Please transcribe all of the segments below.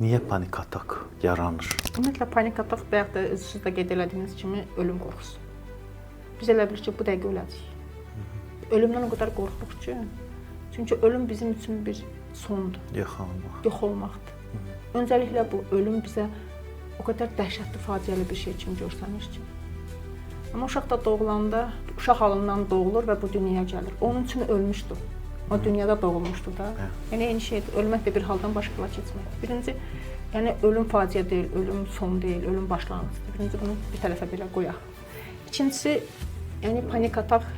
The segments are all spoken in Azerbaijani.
Niyə panik atak yaranır? Ümumiyyətlə panik atak bayaq da siz də qeyd elədiyiniz kimi ölüm qorxusu. Biz elə bilir ki, bu dəqiqə öləcəyik. Ölümdən o qədər qorxuruq ki, çünki ölüm bizim üçün bir sondur. Yox olmaqdır. Öncəliklə bu ölüm bizə o qədər dəhşətli, faciəli bir şey kimi görsənir ki. Amma uşaq da doğulanda, uşaq halından doğulur və bu dünyaya gəlir. Onun üçün ölmüşdür. O dünyada doğulmuşdu da. Yəni eyni şeydir. Ölmək də bir haldan başqalara keçmək. Birinci, yəni ölüm faciə deyil, ölüm son deyil, ölüm başlanğıcdır. Birinci bunu bir tərəfə belə qoyaq. İkincisi, yəni panik atak.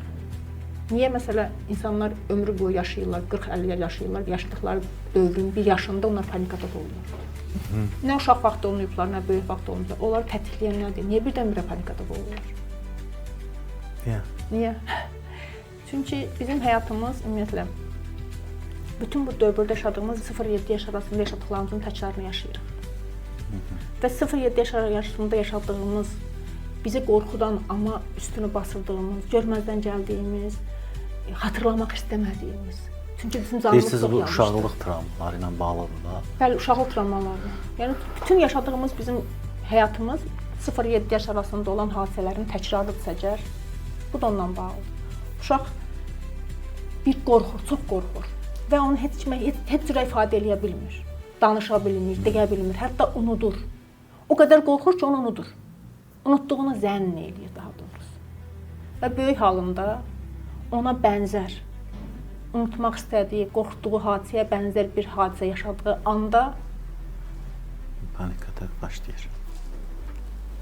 Niyə məsələ insanlar ömrü boyu yaşayırlar, 40-50 yaşayırlar, yaşadıkları dövrün bir yaşında onlar panik atak olurlar. Nə uşaq vaxtı olmayıblar, nə böyük vaxtı olmayıblar. Onları tətikləyən nədir? Niyə birdən-birə panik atak olurlar? Niyə? Çünki bizim həyatımız ümumiyyətlə bütün bu dövrdə yaşadığımız 0-7 yaş arasında yaşadıklarımızın təkrarını yaşayırıq. Və 0-7 yaş arasında yaşadığımız, bizi qorxudan amma üstünü basırdığımız, görməzdən gəldiyimiz, xatırlamaq istəmədiyimiz. Çünki bizim canımız çox yanmışdır. Bu uşaqlıq travmaları ilə bağlıdır da. Bəli, uşaqlıq travmaları. Yəni bütün yaşadığımız bizim həyatımız 0-7 yaş arasında olan hadisələrin təkrarıdırsa əgər, bu da ondan bağlıdır. Uşaq bir qorxur, çox qorxur və onu heç cürə ifadə eləyə bilmir. Danışa bilmir, deyə bilmir, hətta unudur. O qədər qorxur ki, onu unudur. Unutduğunu zənn eləyir daha doğrusu. Və böyük halında ona bənzər, unutmaq istədiyi, qorxduğu hadisəyə bənzər bir hadisə yaşadığı anda panik atak başlayır.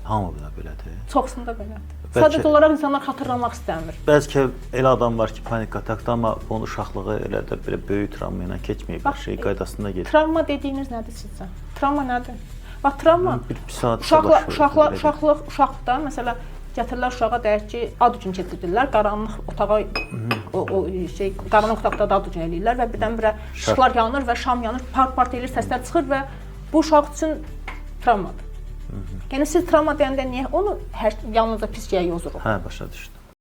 Hamı da belədir. Çoxsunda belədir. Sadəcə olaraq insanlar xatırlamaq istəmir. Bəlkə elə adam var ki, panik atakda, amma onun uşaqlığı elə də belə böyük travma ilə keçməyib, hər şey qaydasında gedir. Travma dediyiniz nədir sizcə? Travma nədir? Bax, travma uşaqda, məsələn, gətirirlər uşağa deyək ki, ad üçün keçirdirlər, qaranlıq otağa, qaranlıq otaqda da ad üçün eləyirlər və birdən-birə işıqlar yanır və şam yanır, part eləyir, səslər çıxır və bu uşaq üçün travmadır. Yəni siz travma deyəndə niyə onu yalnızca pis şeyə yozuruq? Hə, başa düşdüm.